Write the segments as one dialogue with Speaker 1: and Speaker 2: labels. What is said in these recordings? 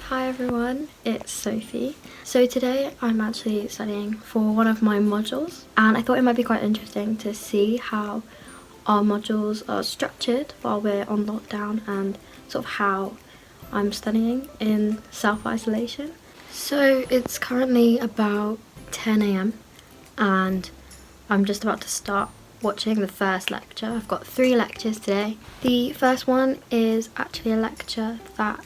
Speaker 1: Hi everyone, it's Sophie. So today I'm actually studying for one of my modules and I thought it might be quite interesting to see how our modules are structured while we're on lockdown and sort of how I'm studying in self-isolation. So it's currently about 10 a.m. and I'm just about to start watching the first lecture. I've got 3 lectures today. The first one is actually a lecture that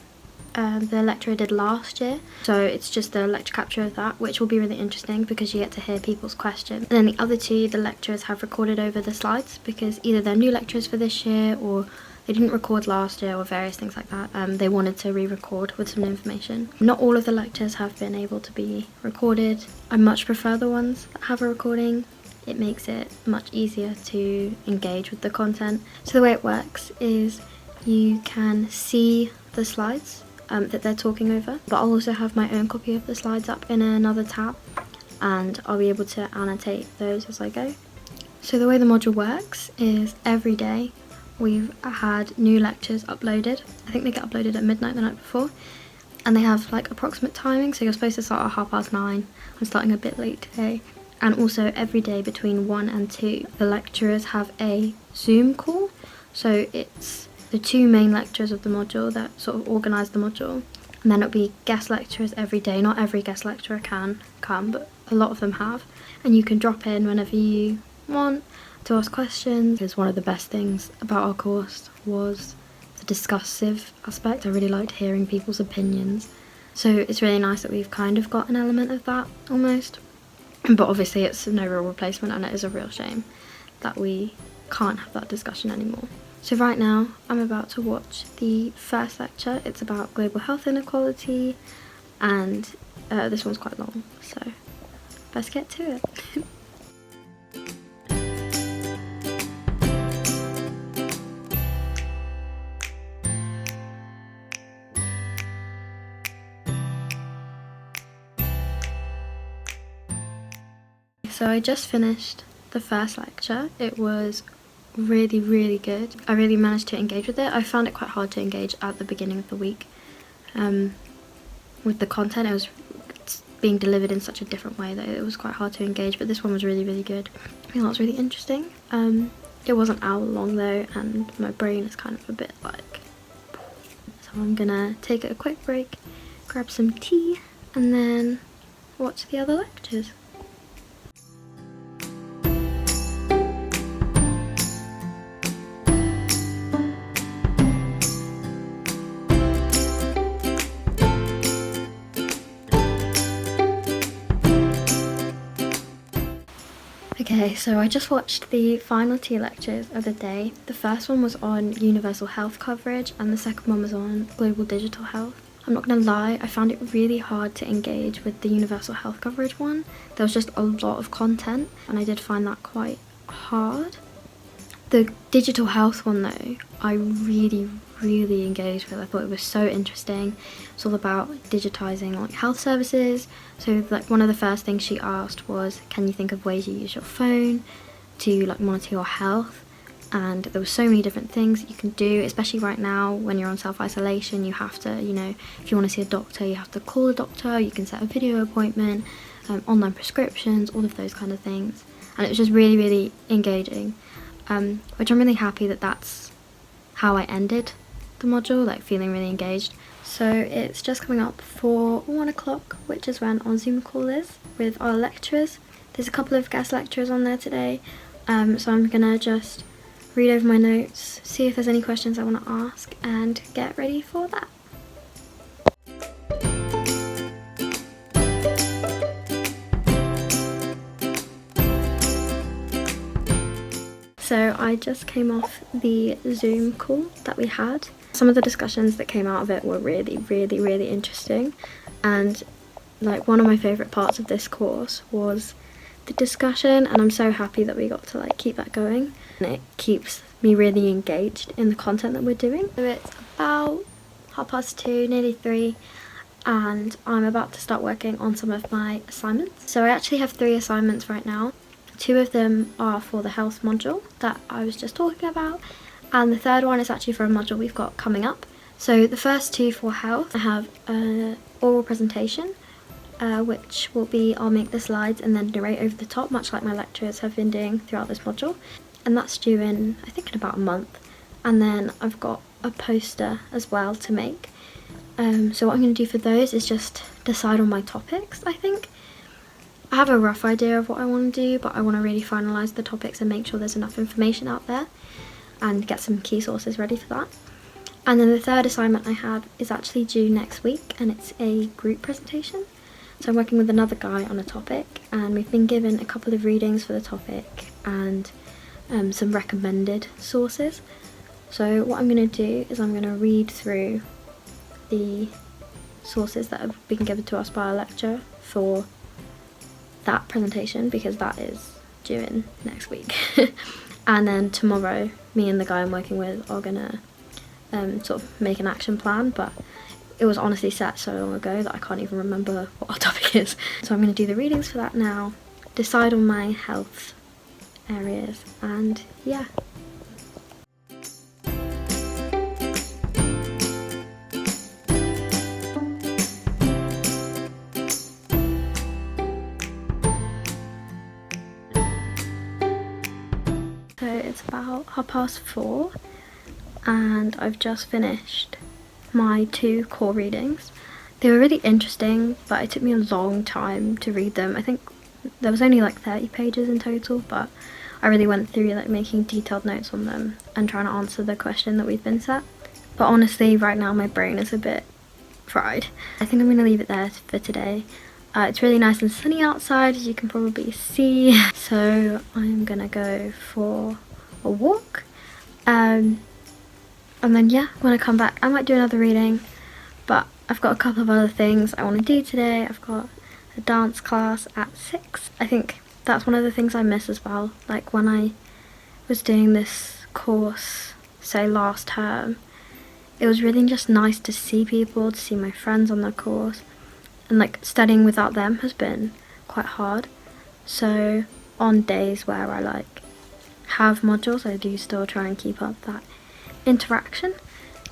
Speaker 1: the lecturer did last year, so it's just the lecture capture of that, which will be really interesting because you get to hear people's questions. And then the other 2, the lecturers have recorded over the slides because either they're new lecturers for this year or they didn't record last year or various things like that. They wanted to re-record with some information. Not all of the lectures have been able to be recorded. I much prefer the ones that have a recording. It makes it much easier to engage with the content. So the way it works is you can see the slides that they're talking over, but I'll also have my own copy of the slides up in another tab and I'll be able to annotate those as I go. So the way the module works is every day we've had new lectures uploaded. I think they get uploaded at midnight the night before, and they have like approximate timing, so you're supposed to start at 9:30. I'm starting a bit late today. And also every day between 1 and 2 the lecturers have a Zoom call, so it's the 2 main lecturers of the module that sort of organise the module, and then it'll be guest lecturers every day. Not every guest lecturer can come, but a lot of them have, and you can drop in whenever you want to ask questions. Because one of the best things about our course was the discussive aspect. I really liked hearing people's opinions, so it's really nice that we've kind of got an element of that almost, but obviously it's no real replacement, and it is a real shame that we can't have that discussion anymore. So right now I'm about to watch the first lecture. It's about global health inequality, and this one's quite long, so let's get to it. So I just finished the first lecture. It was really good. I really managed to engage with it. I found it quite hard to engage at the beginning of the week with the content. It was being delivered in such a different way that it was quite hard to engage, but this one was really good. I think that was really interesting. It wasn't hour long though, and my brain is kind of a bit like, so I'm gonna take a quick break, grab some tea, and then watch the other lectures. Okay, so I just watched the final 2 lectures of the day. The first one was on universal health coverage and the second one was on global digital health. I'm not gonna lie, I found it really hard to engage with the universal health coverage one. There was just a lot of content and I did find that quite hard. The digital health one though, I really engaged with. I thought it was so interesting. It's all about digitising like health services. So like one of the first things she asked was, can you think of ways you use your phone to like monitor your health? And there were so many different things that you can do, especially right now when you're on self-isolation. You have to, you know, if you want to see a doctor, you have to call a doctor, you can set a video appointment, online prescriptions, all of those kind of things. And it was just really engaging. Which I'm really happy that that's how I ended the module, like feeling really engaged. So it's just coming up for 1 o'clock, which is when our Zoom call is with our lecturers. There's a couple of guest lecturers on there today, so I'm gonna just read over my notes, see if there's any questions I want to ask, and get ready for that. So I just came off the Zoom call that we had. Some of the discussions that came out of it were really interesting, and like one of my favourite parts of this course was the discussion, and I'm so happy that we got to like keep that going, and it keeps me really engaged in the content that we're doing. So it's about 2:30, nearly 3, and I'm about to start working on some of my assignments. So I actually have 3 assignments right now. 2 of them are for the health module that I was just talking about, and the third one is actually for a module we've got coming up. So the first two for health, I have an oral presentation, which will be I'll make the slides and then narrate over the top, much like my lecturers have been doing throughout this module. And that's due in, I think, in about a month. And then I've got a poster as well to make. So what I'm going to do for those is just decide on my topics, I think. I have a rough idea of what I want to do, but I want to really finalise the topics and make sure there's enough information out there and get some key sources ready for that. And then the third assignment I have is actually due next week, and it's a group presentation. So I'm working with another guy on a topic, and we've been given a couple of readings for the topic and some recommended sources. So what I'm going to do is I'm going to read through the sources that have been given to us by our lecturer for that presentation, because that is due in next week. And then tomorrow, me and the guy I'm working with are going to sort of make an action plan, but it was honestly set so long ago that I can't even remember what our topic is. So I'm going to do the readings for that now, decide on my health areas, and yeah. So it's about 4:30 and I've just finished my 2 core readings. They were really interesting, but it took me a long time to read them. I think there was only like 30 pages in total, but I really went through like making detailed notes on them and trying to answer the question that we've been set. But honestly, right now my brain is a bit fried. I think I'm going to leave it there for today. It's really nice and sunny outside, as you can probably see, so I'm gonna go for a walk, and then yeah, when I come back I might do another reading, but I've got a couple of other things I want to do today. I've got a dance class at 6. I think that's one of the things I miss as well. Like when I was doing this course, say last term, it was really just nice to see people, to see my friends on the course. And like studying without them has been quite hard. So on days where I like have modules, I do still try and keep up that interaction.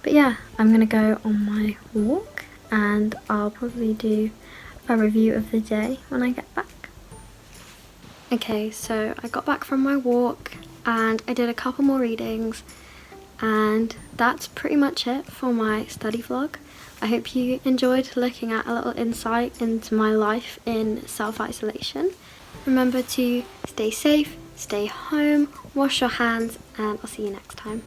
Speaker 1: But yeah, I'm gonna go on my walk and I'll probably do a review of the day when I get back. Okay, so I got back from my walk and I did a couple more readings, and that's pretty much it for my study vlog. I hope you enjoyed looking at a little insight into my life in self-isolation. Remember to stay safe, stay home, wash your hands, and I'll see you next time.